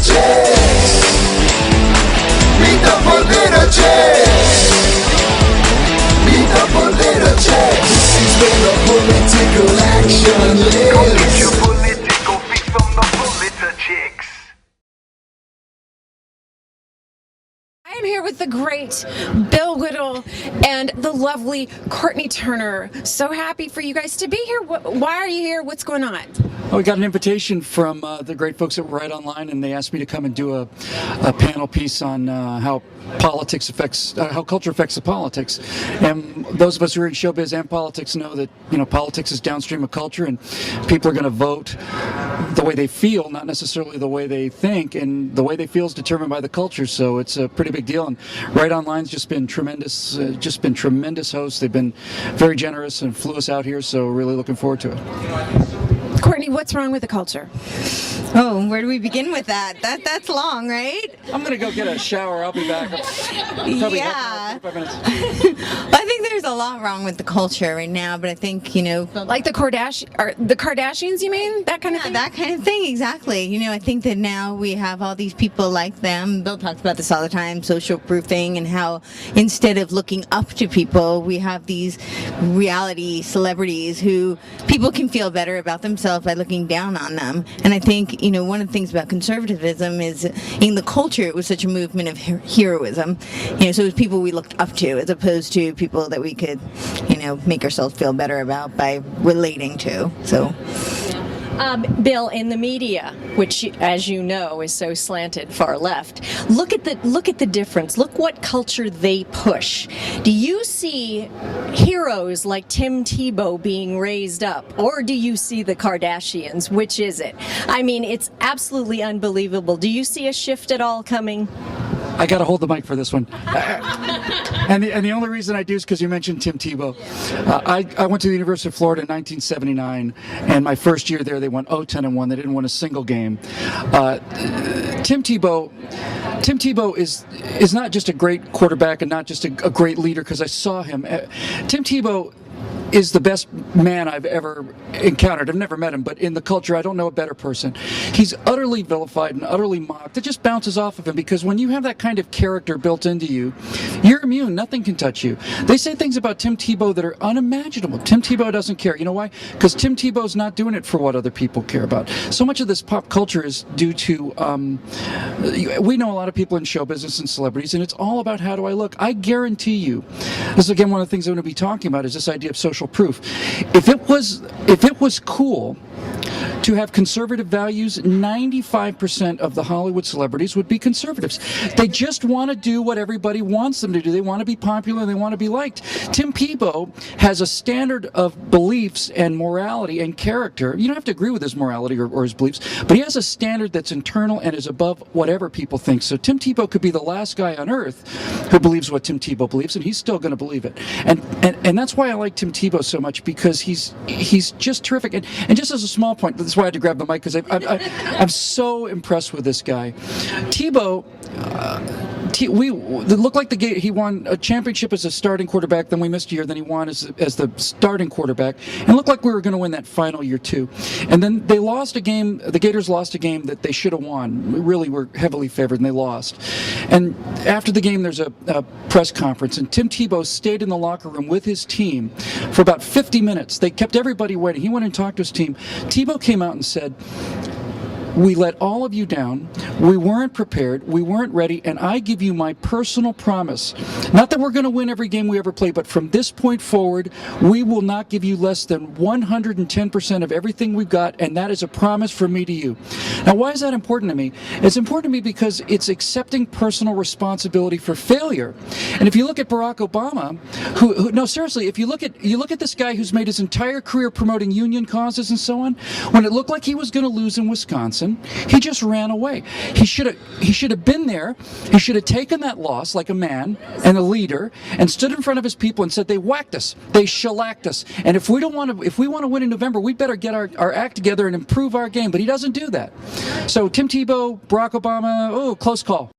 PolitiChicks. Meet the PolitiChicks. Meet the PolitiChicks. This is where the political action lives. Go get your political fix from the PolitiChicks. I am here with the great Bill Whittle and the lovely Courtney Turner. So happy for you guys to be here. Why are you here? What's going on? Well, we got an invitation from the great folks at Right Online, and they asked me to come and do a panel piece on how politics affects, how culture affects the politics. And those of us who are in showbiz and politics know that, you know, politics is downstream of culture, and people are going to vote the way they feel, not necessarily the way they think, and the way they feel is determined by the culture. So it's a pretty big deal. And Right Online's just been tremendous hosts. They've been very generous and flew us out here. So really looking forward to it. Courtney, what's wrong with the culture? Oh, where do we begin with that? That's long, right? I'm going to go get a shower. I'll be back. Probably Yeah. 45 minutes. I think there's a lot wrong with the culture right now, but I think, you know... Like the Kardashians, you mean? That kind of thing? That kind of thing, exactly. You know, I think that now we have all these people like them. Bill talks about this all the time, social proofing, and how instead of looking up to people, we have these reality celebrities who people can feel better about themselves by looking down on them. And I think, you know, one of the things about conservatism is in the culture, it was such a movement of heroism. You know, so it was people we looked up to as opposed to people that we could, you know, make ourselves feel better about by relating to. So. Bill, in the media, which, as you know, is so slanted far left, look at the difference. Look what culture they push. Do you see heroes like Tim Tebow being raised up, or do you see the Kardashians? Which is it? I mean, it's absolutely unbelievable. Do you see a shift at all coming? I got to hold the mic for this one. And the only reason I do is because you mentioned Tim Tebow. I went to the University of Florida in 1979, and my first year there, they went 0-10-1. They didn't win a single game. Tim Tebow is not just a great quarterback and not just a great leader, because I saw him. Tim Tebow is the best man I've ever encountered. I've never met him, but in the culture, I don't know a better person. He's utterly vilified and utterly mocked. It just bounces off of him, because when you have that kind of character built into you, you're immune. Nothing can touch you. They say things about Tim Tebow that are unimaginable. Tim Tebow doesn't care. You know why? Because Tim Tebow's not doing it for what other people care about. So much of this pop culture is due to, we know a lot of people in show business and celebrities, and it's all about how do I look. I guarantee you, this is again one of the things I'm going to be talking about, is this idea of social proof. If it was cool to have conservative values, 95% of the Hollywood celebrities would be conservatives. They just want to do what everybody wants them to do. They want to be popular. They want to be liked. Tim Tebow has a standard of beliefs and morality and character. You don't have to agree with his morality or his beliefs, but he has a standard that's internal and is above whatever people think. So Tim Tebow could be the last guy on earth who believes what Tim Tebow believes, and he's still going to believe it. And that's why I like Tim Tebow so much, because he's just terrific. And just as a small point, that's why I had to grab the mic, because I'm so impressed with this guy. Tebow, it looked like he won a championship as a starting quarterback, then we missed a year, then he won as the starting quarterback, and it looked like we were going to win that final year too. And then they lost a game, the Gators lost a game that they should have won. We really were heavily favored, and they lost. And after the game, there's a press conference, and Tim Tebow stayed in the locker room with his team for about 50 minutes. They kept everybody waiting. He went and talked to his team. Tebow came out and said, "We let all of you down. We weren't prepared. We weren't ready. And I give you my personal promise. Not that we're going to win every game we ever play, but from this point forward, we will not give you less than 110% of everything we've got. And that is a promise from me to you." Now, why is that important to me? It's important to me because it's accepting personal responsibility for failure. And if you look at Barack Obama, no, seriously, if you look at this guy who's made his entire career promoting union causes and so on, when it looked like he was going to lose in Wisconsin, he just ran away. He should have been there. He should have taken that loss like a man and a leader and stood in front of his people and said, "They whacked us. They shellacked us. And if we want to win in November, we better get our act together and improve our game." But he doesn't do that. So Tim Tebow, Barack Obama, close call.